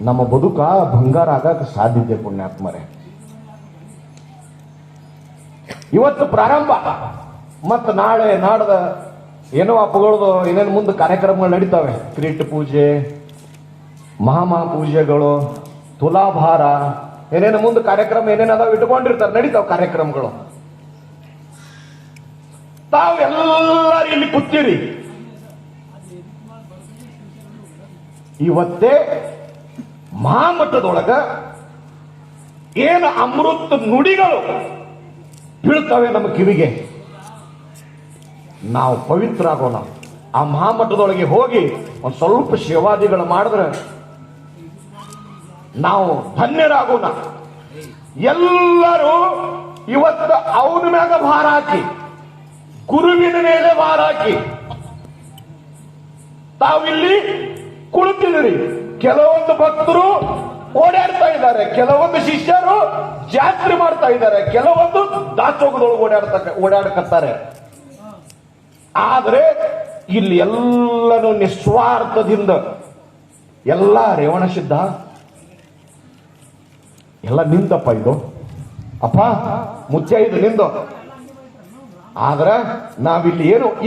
ನಮ್ಮ ಬದುಕ ಬಂಗಾರ ಆಗಕ್ಕೆ ಸಾಧ್ಯತೆ ಪುಣ್ಯಾತ್ಮರೇ. ಇವತ್ತು ಪ್ರಾರಂಭ, ಮತ್ತು ನಾಳೆ ನಾಡ್ದ ಏನೋ ಅಪ್ಪಗಳದು ಏನೇನು ಮುಂದೆ ಕಾರ್ಯಕ್ರಮಗಳು ನಡೀತಾವೆ. ಕಿರೀಟ ಪೂಜೆ, ಮಹಾಪೂಜೆಗಳು, ತುಲಾಭಾರ, ಏನೇನು ಮುಂದೆ ಕಾರ್ಯಕ್ರಮ ಏನೇನದಾವ ಇಟ್ಕೊಂಡಿರ್ತಾರೆ, ನಡೀತಾವ ಕಾರ್ಯಕ್ರಮಗಳು. ತಾವೆಲ್ಲರೂ ಇಲ್ಲಿ ಕೂತೀರಿ. ಇವತ್ತೇ ಮಹಾಮಠದೊಳಗ ಏನು ಅಮೃತ ನುಡಿಗಳು ಬೀಳ್ತವೆ ನಮ್ಮ ಕಿವಿಗೆ. ನಾವು ಪವಿತ್ರ ಆಗೋಣ. ಆ ಮಹಾಮಠದೊಳಗೆ ಹೋಗಿ ಒಂದು ಸ್ವಲ್ಪ ಸೇವಾದಿಗಳು ಮಾಡಿದ್ರೆ ನಾವು ಧನ್ಯರಾಗೋಣ. ಎಲ್ಲರೂ ಇವತ್ತು ಅವನ ಮ್ಯಾಗ ಭಾರ ಹಾಕಿ, ಗುರುವಿನ ಮೇಲೆ ಭಾರ ಹಾಕಿ ತಾವಿಲ್ಲಿ ಕುಳಿತಿದ್ದೀರಿ. ಕೆಲವೊಂದು ಭಕ್ತರು ಓಡಾಡ್ತಾ ಇದ್ದಾರೆ, ಕೆಲವೊಂದು ಶಿಷ್ಯರು ಜಾತ್ರೆ ಮಾಡ್ತಾ ಇದ್ದಾರೆ, ಕೆಲವೊಂದು ದಾಸೋಗದೊಳಗೆ ಓಡಾಡಕತ್ತಾರೆ. ಆದ್ರೆ ಇಲ್ಲಿ ಎಲ್ಲನೂ ನಿಸ್ವಾರ್ಥದಿಂದ ಎಲ್ಲ ರೇವಣ ಸಿದ್ಧ ಎಲ್ಲ ನಿಂದಪ್ಪ, ಇದು ಅಪ್ಪ ಮುಚ್ಚ ಇದು ನಿಂದು. ಆದ್ರ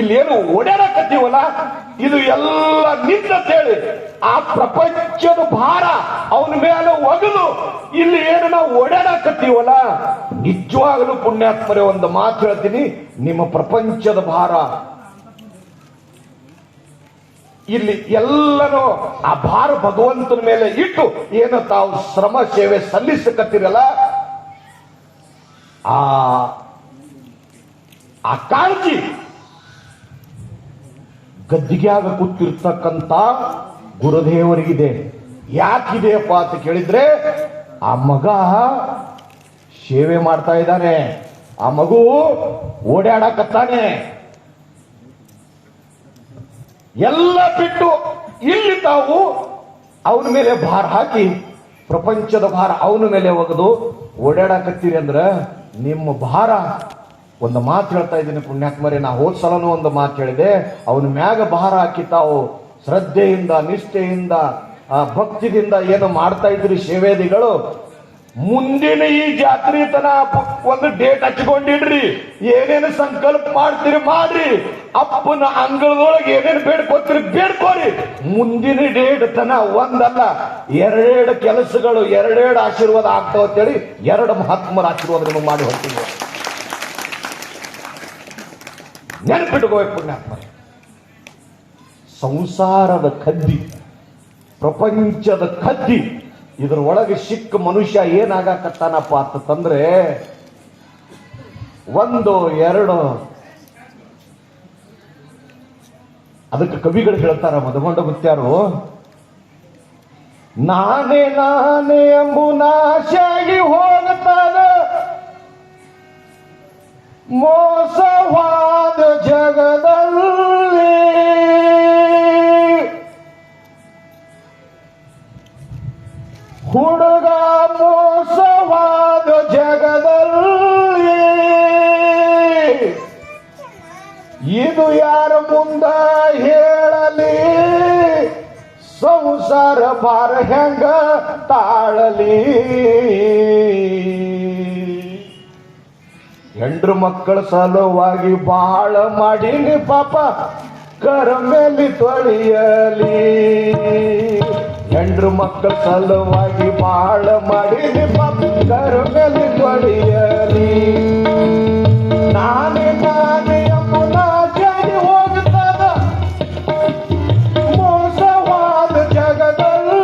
ಇಲ್ಲೇನು ಓಡಾಡಕತ್ತೀವಲ್ಲ, ಇದು ಎಲ್ಲ ನಿಂತೇಳಿ ಆ ಪ್ರಪಂಚದ ಭಾರ ಅವನ ಮೇಲೆ ಒಗದು ಇಲ್ಲಿ ಏನು ನಾವು ಓಡಾಡಕತ್ತೀವಲ್ಲ, ನಿಜವಾಗಲೂ ಪುಣ್ಯಾತ್ಮರೇ ಒಂದು ಮಾತು ಹೇಳ್ತೀನಿ, ನಿಮ್ಮ ಪ್ರಪಂಚದ ಭಾರ ಇಲ್ಲಿ ಎಲ್ಲನೂ ಆ ಭಾರ ಭಗವಂತನ ಮೇಲೆ ಇಟ್ಟು ಏನು ತಾವು ಶ್ರಮ ಸೇವೆ ಸಲ್ಲಿಸಕತ್ತೀರಲ್ಲ, ಆ ಕಾಳಜಿ ಗದ್ದಿಗ್ಯಾಗ ಕೂತಿರ್ತಕ್ಕಂಥ ಗುರುದೇವರಿಗಿದೆ. ಯಾಕಿದೆಯಪ್ಪ ಅಂತ ಕೇಳಿದ್ರೆ, ಆ ಮಗ ಸೇವೆ ಮಾಡ್ತಾ ಇದ್ದಾನೆ, ಆ ಮಗು ಓಡಾಡಕತ್ತಾನೆ. ಎಲ್ಲ ಬಿಟ್ಟು ಇಲ್ಲಿ ತಾವು ಅವನ ಮೇಲೆ ಭಾರ ಹಾಕಿ, ಪ್ರಪಂಚದ ಭಾರ ಅವನ ಮೇಲೆ ಒಗೆದು ಓಡಾಡಕತ್ತೀರಿ ಅಂದ್ರ ನಿಮ್ಮ ಭಾರ. ಒಂದು ಮಾತು ಹೇಳ್ತಾ ಇದ್ದೀನಿ ಪುಣ್ಯಾತ್ಮರೇ, ನಾ ಹೋದ ಸಲನೂ ಒಂದು ಮಾತು ಹೇಳಿದೆ, ಅವನ ಮ್ಯಾಗ ಭಾರ ಹಾಕಿ ತಾವು ಶ್ರದ್ಧೆಯಿಂದ, ನಿಷ್ಠೆಯಿಂದ, ಭಕ್ತಿದಿಂದ ಏನು ಮಾಡ್ತಾ ಇದ್ರಿ ಸೇವೇದಿಗಳು, ಮುಂದಿನ ಈ ಜಾತ್ರೆ ತನ ಒಂದು ಡೇಟ್ ಹಚ್ಕೊಂಡಿಡ್ರಿ. ಏನೇನು ಸಂಕಲ್ಪ ಮಾಡ್ತೀರಿ ಮಾಡ್ರಿ, ಅಪ್ಪನ ಅಂಗಳದೊಳಗೆ ಏನೇನು ಬೇಡ್ಕೋತೀರಿ ಬೇಡ್ಕೋರಿ. ಮುಂದಿನ ಡೇಟ್ ತನ ಒಂದಲ್ಲ ಎರಡೆರಡು ಕೆಲಸಗಳು, ಎರಡೆರಡು ಆಶೀರ್ವಾದ ಆಗ್ತಾವ ಅಂತೇಳಿ 2 ಮಹಾತ್ಮರ ಆಶೀರ್ವಾದ ನಿಮಗೆ ಮಾಡಿ ಹೋಗ್ತೀವಿ. ನೆನಪಿಟ್ಕೋಬೇಕು ಪುಣ್ಯಾತ್ಮ. ಸಂಸಾರದ ಕದ್ದಿ, ಪ್ರಪಂಚದ ಕದ್ದಿ, ಇದರ ಒಳಗೆ ಸಿಕ್ಕ ಮನುಷ್ಯ ಏನಾಗಕತ್ತಾನಪ್ಪ ಅಂತಂದ್ರೆ, 1 2 ಅದಕ್ಕೆ ಕವಿಗಳು ಹೇಳ್ತಾರ, ಮದಗೊಂಡ ಗುತ್ಯಾರು, ನಾನೇ ನಾನೇ ಎಂಬು ನಾಶಾಗಿ ಹೋಗುತ್ತಾನ, ಮೋಸವಾದ ಜಗದಲ್ಲಿ ಹುಡುಗ, ಮೋಸವಾದ ಜಗದಲ್ಲಿ ಇದು ಯಾರ ಮುಂದ ಹೇಳಲಿ, ಸಂಸಾರ ಭಾರ ಹೆಂಗ ತಾಳಲಿ. ಹೆಂಡ್ರು ಮಕ್ಕಳ ಸಲುವಾಗಿ ಬಾಳ ಮಾಡೀನಿ ಪಾಪ, ಕರ ಮೇಲೆ ತೊಳೆಯಲಿ. ಹೆಂಡ್ರು ಮಕ್ಕಳ ಸಲುವಾಗಿ ಬಾಳ ಮಾಡೀನಿ ಪಾಪ, ಕರ ಮೇಲೆ ತೊಳೆಯಲಿ. ನಾನೇ ನಾನೇ ಅಮ್ಮನ ಜಾರಿ ಹೋಗುತ್ತಾನ, ಮೋಸವಾದ ಜಗದಲ್ಲಿ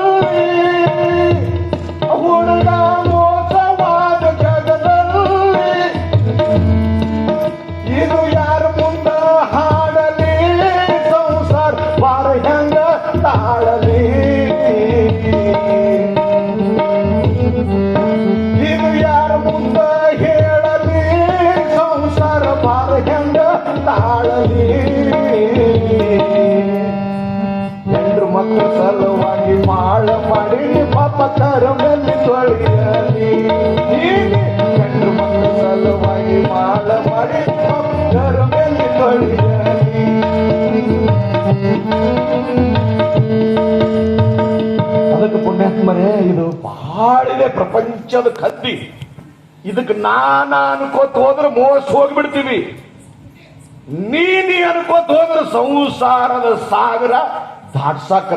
ಹುಡುಗ, ಮೋಸವಾದ ಜಗದಲ್ಲಿ ಇದು ಯಾರ ಮುಂದ ಹಾಡಲಿ, ಸಂಸಾರ ಬಾರ ಹೆಂಗ ತಾಳಲಿ. ಇದು ಯಾರ ಮುಂದ ಹೇಳಲಿ, ಸಂಸಾರ ಬಾರ ಹೆಂಗ ತಾಳಲಿ. ಹೆಂಡ್ರು ಮಕ್ಕಳ ಸಲುವಾಗಿ ಬಾಳ ಮಾಡಿ ಪಾಪ ಕರ ಮೇಲೆ ತೊಳೆಯಲಿ. ಹೆಂಡ್ರು ಮಕ್ಕಳ ಸಲುವಾಗಿ ಬಾಳ ಮಾಡಿ ಪಾಪ ಕರ ಮೇಲೆ ತೊಳೆಯಲಿ. ಅದಕ್ಕೆ ಪುಣ್ಯ ಪುಣ್ಯಾತ್ಮರೇ, ಇದು ಬಹಳ ಇದೆ ಪ್ರಪಂಚದ ಕದ್ದಿ. ಇದಕ್ಕೆ ನಾನ ಅನ್ಕೋತ ಹೋದ್ರೆ ಮೋಸ ಹೋಗ್ಬಿಡ್ತೀವಿ. ನೀ ಅನ್ಕೋತ ಹೋದ್ರೆ ಸಂಸಾರದ ಸಾಗರ ದಾಟ್ಸಾಕ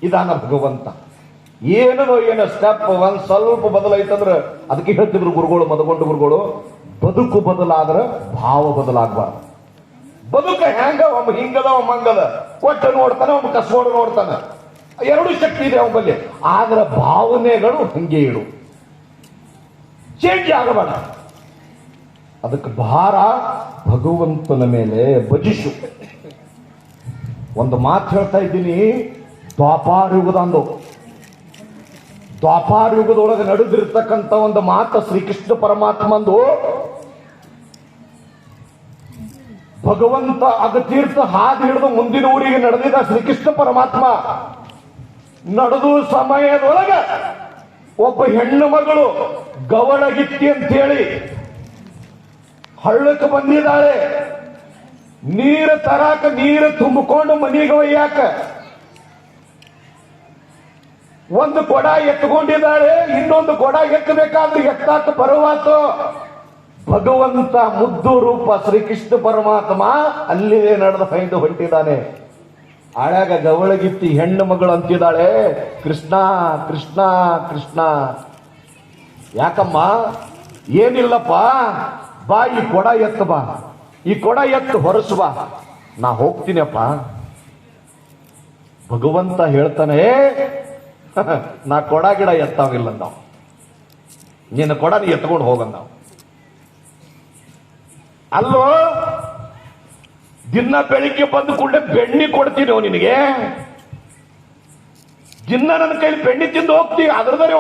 ಇದಾನ ಭಗವಂತ. ಏನೋ ಸ್ಟೆಪ್ ಒಂದ್ ಸ್ವಲ್ಪ ಬದಲಾಯ್ತಂದ್ರ ಅದಕ್ಕೆ ಹೇಳ್ತಿದ್ರು ಗುರುಗಳು, ಮದಗೊಂಡು ಗುರುಗಳು, ಬದುಕು ಬದಲಾದ್ರ ಭಾವ ಬದಲಾಗಬಾರ್ದು. ಬದುಕ ಹೆಂಗ ಒಮ್ಮ ಹಿಂಗದ ಒಮ್ಮ ಹಂಗದ, ಕೊಟ್ಟು ನೋಡ್ತಾನೆ ಒಮ್ಮ ಕಸ್ಕೊಂಡು ನೋಡ್ತಾನ, ಎರಡು ಶಕ್ತಿ ಇದೆ ಅವನ ಬಲ್ಲಿ. ಆದ್ರ ಭಾವನೆಗಳು ಹಂಗೆ ಇಡು, ಚೇಂಜ್ ಆಗಬೇಡ. ಅದಕ್ಕೆ ಭಾರ ಭಗವಂತನ ಮೇಲೆ ಭಜಿಸು. ಒಂದು ಮಾತು ಹೇಳ್ತಾ ಇದ್ದೀನಿ, ದ್ವಾಪಾರ ಯುಗದಂದು, ದ್ವಾಪಾರ ಯುಗದೊಳಗೆ ನಡೆದಿರ್ತಕ್ಕಂಥ ಒಂದು ಮಾತು ಶ್ರೀಕೃಷ್ಣ ಪರಮಾತ್ಮಂದು. ಭಗವಂತ ಅಗತೀರ್ಥ ಹಾದಿ ಹಿಡಿದು ಮುಂದಿನ ಊರಿಗೆ ನಡೆದಿದ್ದ ಶ್ರೀಕೃಷ್ಣ ಪರಮಾತ್ಮ. ನಡೆದು ಸಮಯದೊಳಗ ಒಬ್ಬ ಹೆಣ್ಣು ಮಗಳು ಗವಳಗಿತ್ತಿ ಅಂತೇಳಿ ಹಳ್ಳಕ್ಕೆ ಬಂದಿದ್ದಾಳೆ. ನೀರು ತರಾಕ, ನೀರು ತುಂಬಿಕೊಂಡು ಮನೆಗೆ ಒಯ್ಯಾಕ ಒಂದು ಕೊಡ ಎತ್ಕೊಂಡಿದ್ದಾಳೆ. ಇನ್ನೊಂದು ಕೊಡ ಎತ್ತಬೇಕಾದ್ರೆ ಎತ್ತಾಕ ಬರುವಾತು. ಭಗವಂತ ಮುದ್ದು ರೂಪ ಶ್ರೀಕೃಷ್ಣ ಪರಮಾತ್ಮ ಅಲ್ಲಿಯೇ ನಡೆದು ಹೈದು ಹೊಂಟಿದ್ದಾನೆ. ಆಳಾಗ ಗವಳಗಿತ್ತಿ ಹೆಣ್ಣು ಮಗಳು ಅಂತಿದ್ದಾಳೆ, ಕೃಷ್ಣ ಕೃಷ್ಣ ಕೃಷ್ಣ. ಯಾಕಮ್ಮ? ಏನಿಲ್ಲಪ್ಪ, ಬಾ ಈ ಕೊಡ ಎತ್ತು, ಬಾ ಈ ಕೊಡ ಎತ್ತು ಹೊರಸು ಬಾ, ನಾ ಹೋಗ್ತೀನಪ್ಪ. ಭಗವಂತ ಹೇಳ್ತಾನೆ, ನಾ ಕೊಡ ಗಿಡ ಎತ್ತಾವಿಲ್ಲ ನಾವು, ನಿನ್ನ ಕೊಡ ನೀ ಎತ್ಕೊಂಡು ಹೋಗಂದ. ಅಲ್ಲೋ, ದಿನ ಬೆಳಿಗ್ಗೆ ಬಂದು ಕೂಡಲೇ ಬೆಣ್ಣೆ ಕೊಡ್ತೀನಿ ನಿನಗೆ. ದಿನ ನನ್ನ ಕೈಲಿ ಬೆಣ್ಣೆ ತಿಂದು ಹೋಗ್ತೀವಿ, ಅದ್ರದರೆ